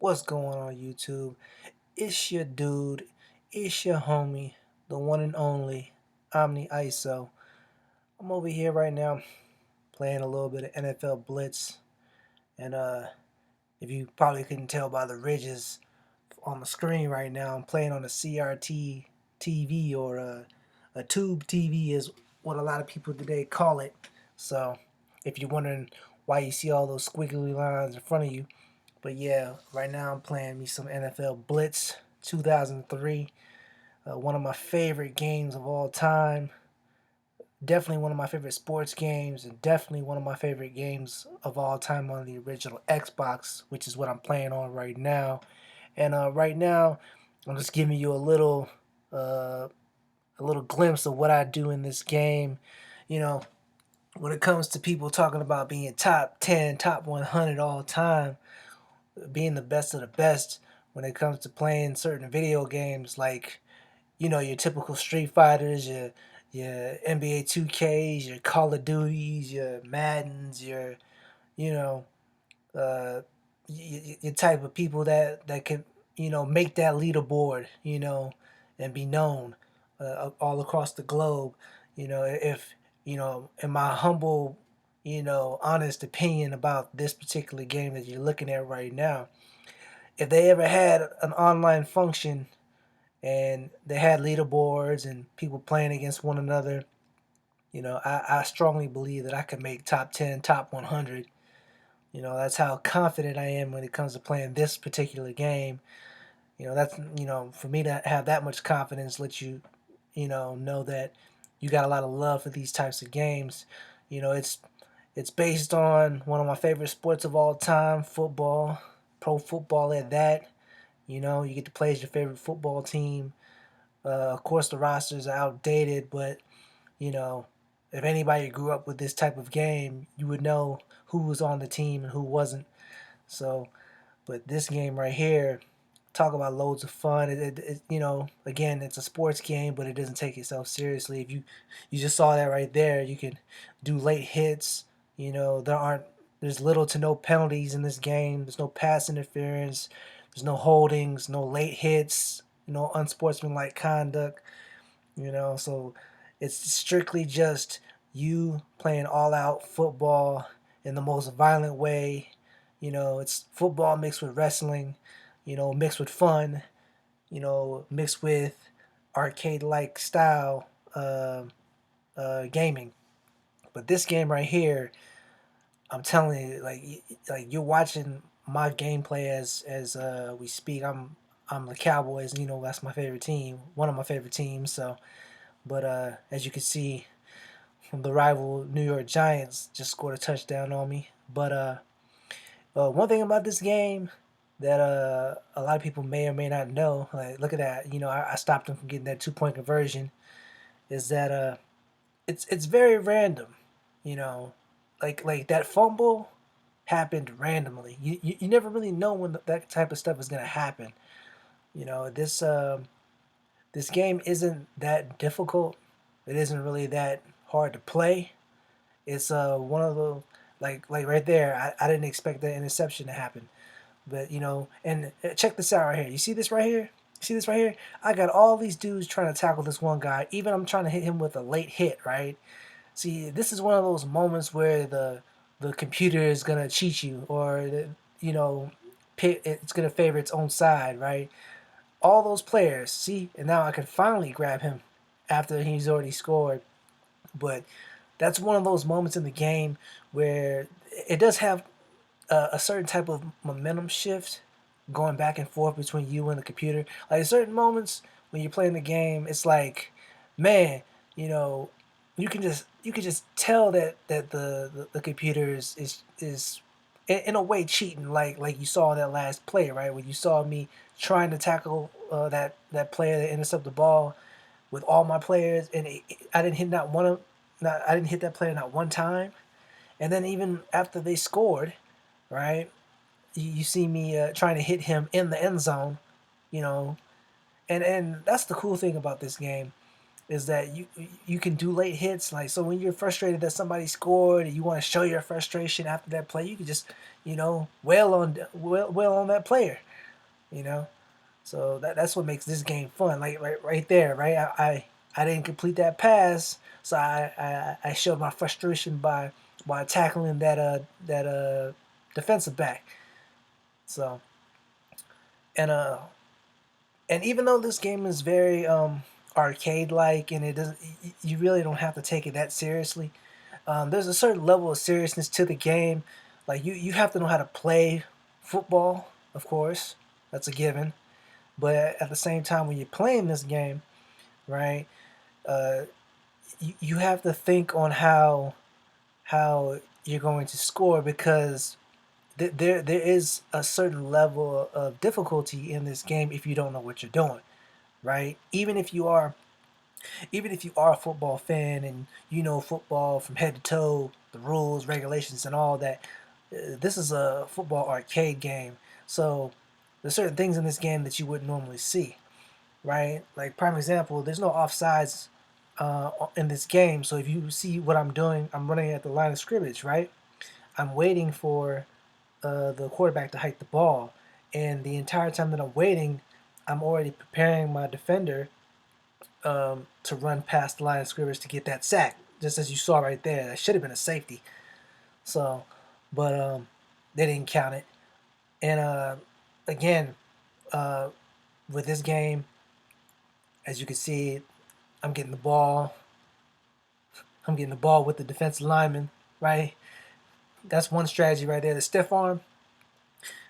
What's going on YouTube? It's your dude, it's your homie, the one and only Omni ISO. I'm over here right now playing a little bit of NFL Blitz, and if you probably couldn't tell by the ridges on the screen right now, I'm playing on a CRT TV or a tube TV is what a lot of people today call it. So if you're wondering why you see all those squiggly lines in front of you, but yeah, right now I'm playing me some NFL Blitz 2003. One of my favorite games of all time. Definitely one of my favorite sports games, and definitely one of my favorite games of all time on the original Xbox, which is what I'm playing on right now. And right now, I'm just giving you uh, a little glimpse of what I do in this game. You know, when it comes to people talking about being top 10, top 100 all time, being the best of the best when it comes to playing certain video games like your typical Street Fighters, your NBA 2Ks, your Call of Duties, your Maddens, your you know uh your type of people that can make that leaderboard, and be known all across the globe. If in my humble, honest opinion about this particular game that you're looking at right now, if they ever had an online function and they had leaderboards and people playing against one another, I strongly believe that I could make top 10, top 100. That's how confident I am when it comes to playing this particular game. That's, for me to have that much confidence lets you, know that you got a lot of love for these types of games. It's based on one of my favorite sports of all time, football, pro football at that. You get to play as your favorite football team. Of course, the rosters are outdated, but you know, if anybody grew up with this type of game, you would know who was on the team and who wasn't. So, but this game right here, talk about loads of fun. Again, it's a sports game, but it doesn't take itself seriously. If you just saw that right there, you can do late hits. There's little to no penalties in this game. There's no pass interference. There's no holdings, no late hits, no unsportsmanlike conduct. So it's strictly just you playing all out football in the most violent way. It's football mixed with wrestling, mixed with fun, mixed with arcade like style gaming. But this game right here, I'm telling you, like you're watching my gameplay as we speak. I'm the Cowboys. That's my favorite team, one of my favorite teams. So, but as you can see, the rival New York Giants just scored a touchdown on me. But one thing about this game that a lot of people may or may not know, like look at that, I stopped them from getting that 2 point conversion, is that it's very random, you know, like that fumble happened randomly. You never really know when that type of stuff is gonna happen. This game isn't that difficult. It isn't really that hard to play. It's one of the like right there. I didn't expect that interception to happen, but and check this out right here. You see this right here? See this right here? I got all these dudes trying to tackle this one guy. Even I'm trying to hit him with a late hit, right? See, this is one of those moments where the computer is gonna cheat you, or you know, it's gonna favor its own side, right? All those players, see, and now I can finally grab him after he's already scored. But that's one of those moments in the game where it does have a certain type of momentum shift going back and forth between you and the computer. Like certain moments when you're playing the game, it's like, man, you know, you can just tell that the computer is in a way cheating, like you saw in that last play, right? When you saw me trying to tackle that player that intercepted the ball with all my players, and I didn't hit I didn't hit that player not one time. And then even after they scored, right? You see me trying to hit him in the end zone, you know, and that's the cool thing about this game. is that you can do late hits. Like, so when you're frustrated that somebody scored and you want to show your frustration after that play, you can just, wail on that player, you know. So that's what makes this game fun. Like right there, right? I didn't complete that pass, so I showed my frustration by tackling that defensive back. So and and even though this game is very arcade like, and it doesn't, you really don't have to take it that seriously. There's a certain level of seriousness to the game. Like, you have to know how to play football, of course. That's a given. But at the same time, when you're playing this game, right, uh, you have to think on how you're going to score, because there is a certain level of difficulty in this game if you don't know what you're doing, right? Even if you are a football fan and you know football from head to toe, the rules, regulations, and all that, this is a football arcade game. So there's certain things in this game that you wouldn't normally see, right? Like, prime example, there's no offsides in this game. So if you see what I'm doing, I'm running at the line of scrimmage, right? I'm waiting for the quarterback to hike the ball, and the entire time that I'm waiting, I'm already preparing my defender to run past the line of scrimmage to get that sack, just as you saw right there. That should have been a safety. So, but they didn't count it. And again, uh, with this game, as you can see, I'm getting the ball. I'm getting the ball with the defensive lineman, right? That's one strategy right there. The stiff arm.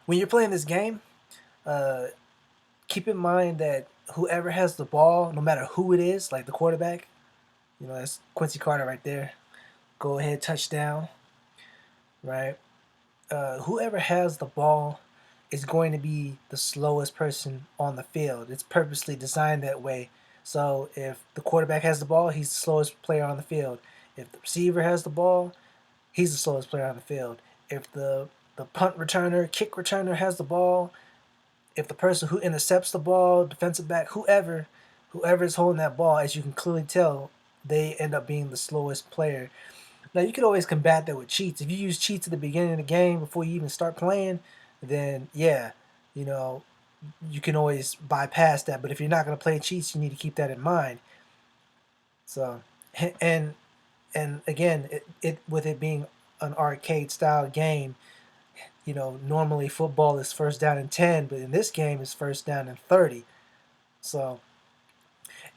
When you're playing this game, uh, keep in mind that whoever has the ball, no matter who it is, like the quarterback, that's Quincy Carter right there. Go ahead, touchdown, right? Whoever has the ball is going to be the slowest person on the field. It's purposely designed that way. So if the quarterback has the ball, he's the slowest player on the field. If the receiver has the ball, he's the slowest player on the field. If the punt returner, kick returner has the ball, if the person who intercepts the ball, defensive back, whoever is holding that ball, as you can clearly tell, they end up being the slowest player. Now, you can always combat that with cheats. If you use cheats at the beginning of the game before you even start playing, then yeah, you know, you can always bypass that. But if you're not going to play cheats, you need to keep that in mind. So, and and again, it with it being an arcade style game, normally football is first down and 10, but in this game it's first down and 30. So,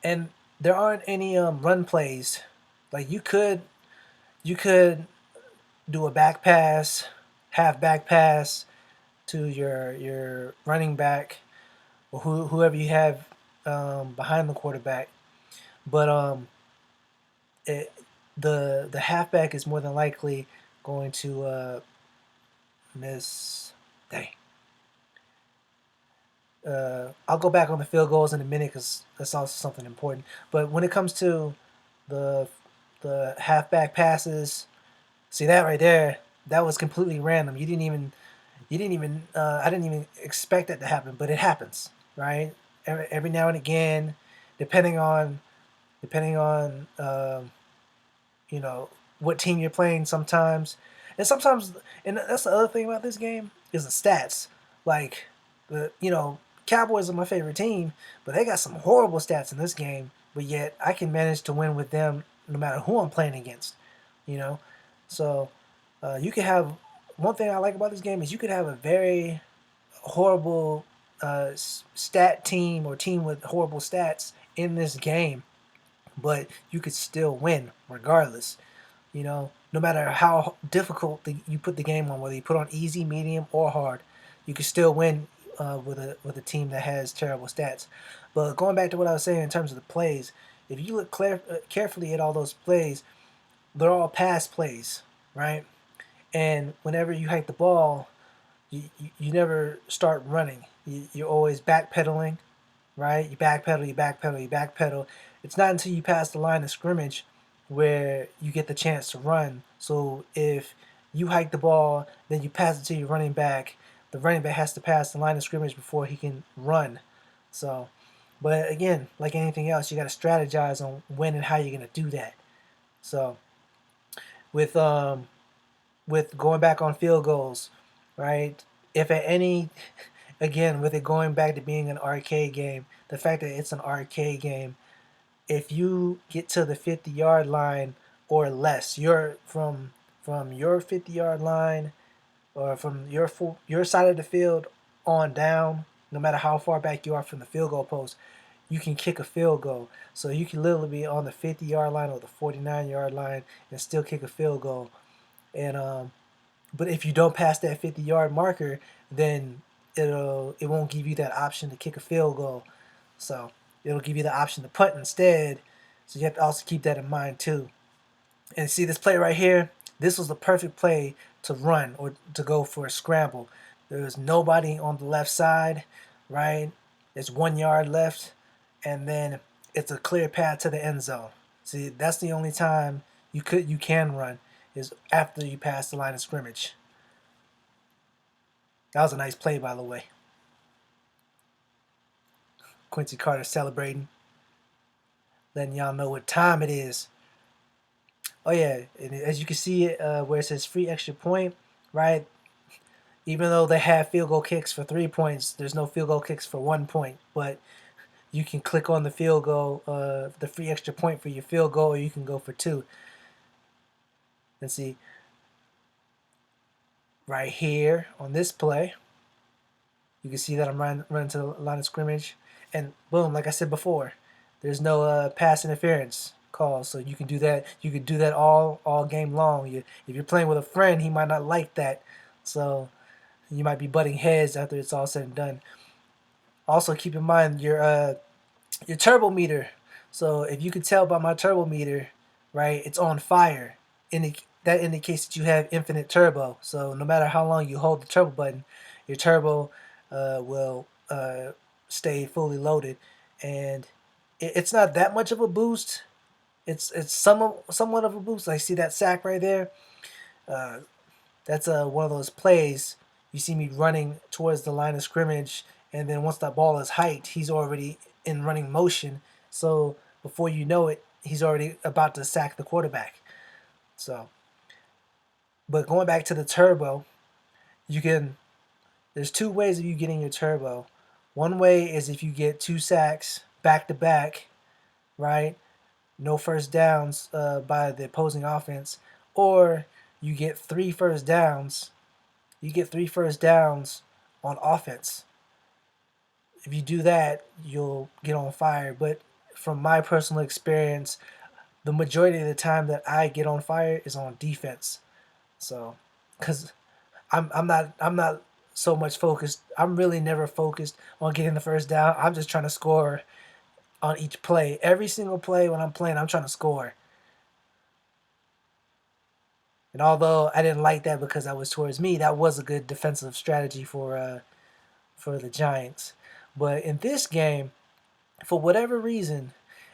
and there aren't any run plays. Like, you could do a back pass, half back pass to your running back, or whoever you have behind the quarterback. But it, the halfback is more than likely going to miss. Dang. I'll go back on the field goals in a minute because that's also something important. But when it comes to the the halfback passes, see that right there? That was completely random. I didn't even expect that to happen, but it happens, right? Every now and again, depending on depending on you know what team you're playing sometimes, and that's the other thing about this game is the stats. Like, the Cowboys are my favorite team, but they got some horrible stats in this game. But yet I can manage to win with them no matter who I'm playing against. You know, so you can have one thing I like about this game is you could have a very horrible stat team or team with horrible stats in this game, but you could still win regardless. No matter how difficult you put the game on, whether you put on easy, medium, or hard, you can still win with a team that has terrible stats. But going back to what I was saying in terms of the plays, if you look carefully at all those plays, they're all pass plays, right? And whenever you hike the ball, you never start running. You're always backpedaling, right? You backpedal, you backpedal, you backpedal. It's not until you pass the line of scrimmage where you get the chance to run. So if you hike the ball, then you pass it to your running back. The running back has to pass the line of scrimmage before he can run. So But again, like anything else, you got to strategize on when and how you're going to do that. So with with going back on field goals, right? If at any, again, with it going back to being an arcade game, the fact that it's an arcade game, if you get to the 50-yard line or less, you're from your 50-yard line or from your side of the field on down, no matter how far back you are from the field goal post, you can kick a field goal. So you can literally be on the 50-yard line or the 49-yard line and still kick a field goal. And but if you don't pass that 50-yard marker, then it won't give you that option to kick a field goal. So it'll give you the option to punt instead. So you have to also keep that in mind too. And see this play right here? This was the perfect play to run or to go for a scramble. There was nobody on the left side, right? There's 1 yard left, and then it's a clear path to the end zone. See, that's the only time you can run is after you pass the line of scrimmage. That was a nice play, by the way. Quincy Carter celebrating, letting y'all know what time it is. Oh yeah, and as you can see, where it says free extra point, right? Even though they have field goal kicks for 3 points, there's no field goal kicks for 1 point. But you can click on the field goal, the free extra point for your field goal, or you can go for two. And see, right here on this play, you can see that I'm running to the line of scrimmage, and boom, like I said before, there's no pass interference call, so you can do that. You could do that all game long. If you're playing with a friend, he might not like that, so you might be butting heads after it's all said and done. Also, keep in mind your turbo meter. So if you could tell by my turbo meter, right, it's on fire. That indicates that you have infinite turbo. So no matter how long you hold the turbo button, your turbo will stay fully loaded, and it's not that much of a boost. It's somewhat of a boost. I see that sack right there. Uh, that's one of those plays. You see me running towards the line of scrimmage, and then once that ball is hiked, he's already in running motion. So before you know it, he's already about to sack the quarterback. So, but going back to the turbo, you can. There's two ways of you getting your turbo. One way is if you get 2 sacks back to back, right? No first downs by the opposing offense, or you get 3 first downs. You get 3 first downs on offense. If you do that, you'll get on fire. But from my personal experience, the majority of the time that I get on fire is on defense. So, because I'm not so much focused. I'm really never focused on getting the first down. I'm just trying to score on each play. Every single play when I'm playing, I'm trying to score. And although I didn't like that because that was towards me, that was a good defensive strategy for the Giants. But in this game, for whatever reason,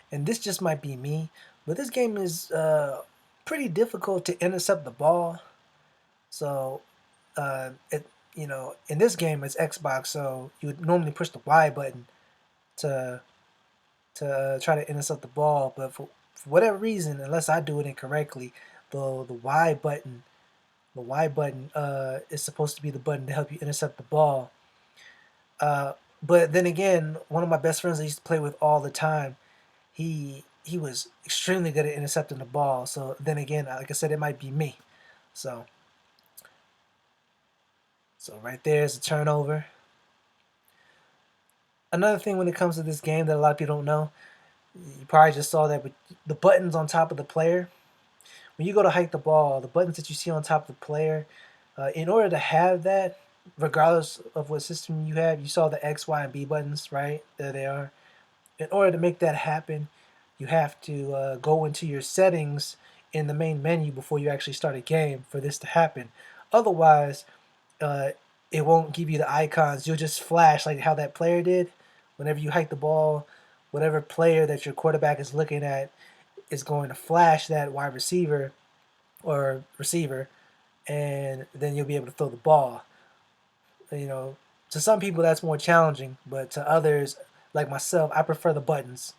and this just might be me, but this game is pretty difficult to intercept the ball. So it in this game it's Xbox, so you would normally push the Y button to try to intercept the ball, but for whatever reason, unless I do it incorrectly, the Y button is supposed to be the button to help you intercept the ball. But then again, one of my best friends I used to play with all the time, he was extremely good at intercepting the ball. So then again, like I said, it might be me. So right there is a turnover. Another thing when it comes to this game that a lot of people don't know, you probably just saw that, but the buttons on top of the player, when you go to hike the ball, the buttons that you see on top of the player, in order to have that, regardless of what system you have, you saw the X, Y, and B buttons, right? There they are. In order to make that happen, you have to go into your settings in the main menu before you actually start a game for this to happen. Otherwise, uh, it won't give you the icons. You'll just flash like how that player did. Whenever you hike the ball, whatever player that your quarterback is looking at is going to flash that wide receiver or receiver, and then you'll be able to throw the ball. You know, to some people that's more challenging, but to others, like myself, I prefer the buttons.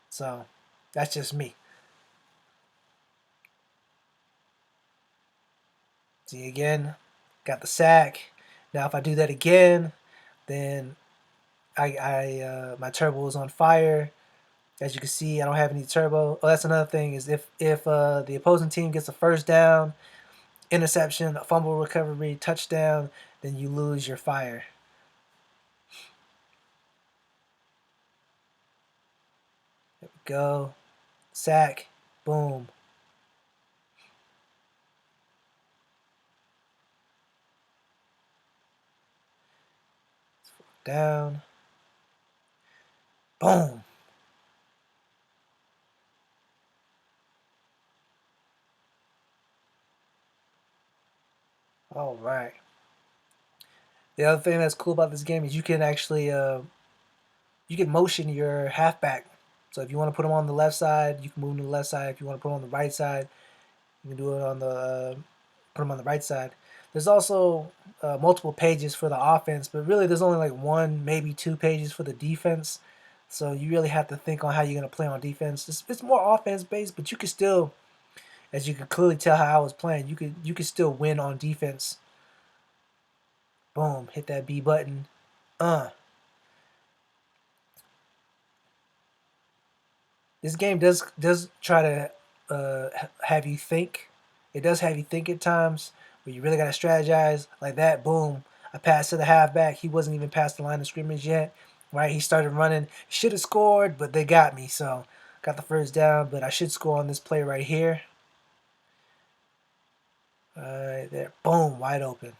So that's just me. See again, got the sack. Now if I do that again, then my turbo is on fire. As you can see, I don't have any turbo. Oh, that's another thing is if the opposing team gets a first down, interception, a fumble recovery, touchdown, then you lose your fire. There we go. Sack. Boom. Down. Boom. All right. The other thing that's cool about this game is you can actually you can motion your halfback. So if you want to put them on the left side, you can move them to the left side. If you want to put them on the right side, you can do it on the put them on the right side. There's also multiple pages for the offense, but really there's only like one, maybe two pages for the defense. So you really have to think on how you're going to play on defense. It's more offense based, but you can still, as you can clearly tell how I was playing, you could still win on defense. Boom, hit that B button. Uh, this game does try to have you think. It does have you think at times, where you really got to strategize like that. Boom, I passed to the halfback. He wasn't even past the line of scrimmage yet. Right, he started running. Should have scored, but they got me. So got the first down. But I should score on this play right here. All right, there. Boom, wide open.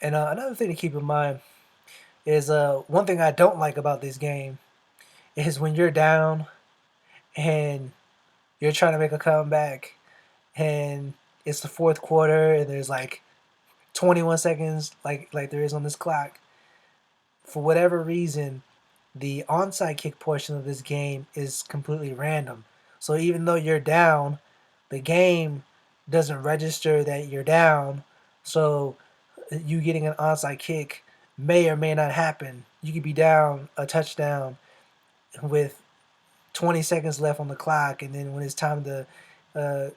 And another thing to keep in mind is one thing I don't like about this game is when you're down and you're trying to make a comeback and it's the fourth quarter and there's like 21 seconds like there is on this clock. For whatever reason, the onside kick portion of this game is completely random. So even though you're down, the game doesn't register that you're down. So you getting an onside kick may or may not happen. You could be down a touchdown with 20 seconds left on the clock, and then when it's time to uh,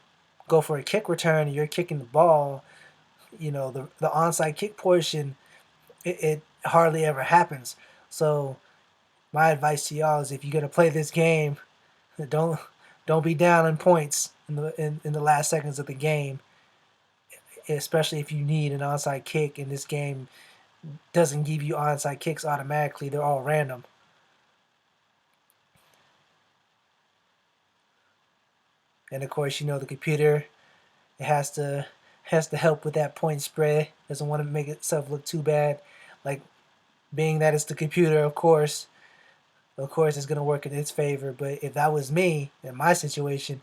go for a kick return and you're kicking the ball, the onside kick portion, it hardly ever happens. So my advice to y'all is if you're gonna play this game, don't don't be down in points in the last seconds of the game, especially if you need an onside kick. And this game doesn't give you onside kicks automatically; they're all random. And of course, the computer, it has to help with that point spread. Doesn't want to make itself look too bad. Like being that it's the computer, of course, it's gonna work in its favor. But if that was me in my situation,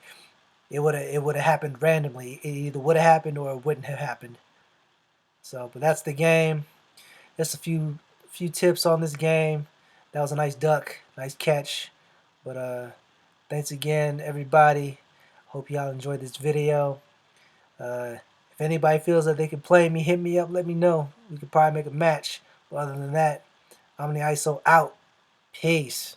it would have happened randomly. It either would have happened or it wouldn't have happened. So, but that's the game. Just a few tips on this game. That was a nice duck, nice catch. But thanks again, everybody. Hope y'all enjoyed this video. Uh, if anybody feels that they can play me, hit me up. Let me know. We could probably make a match. But other than that, I'm the ISO out. Peace.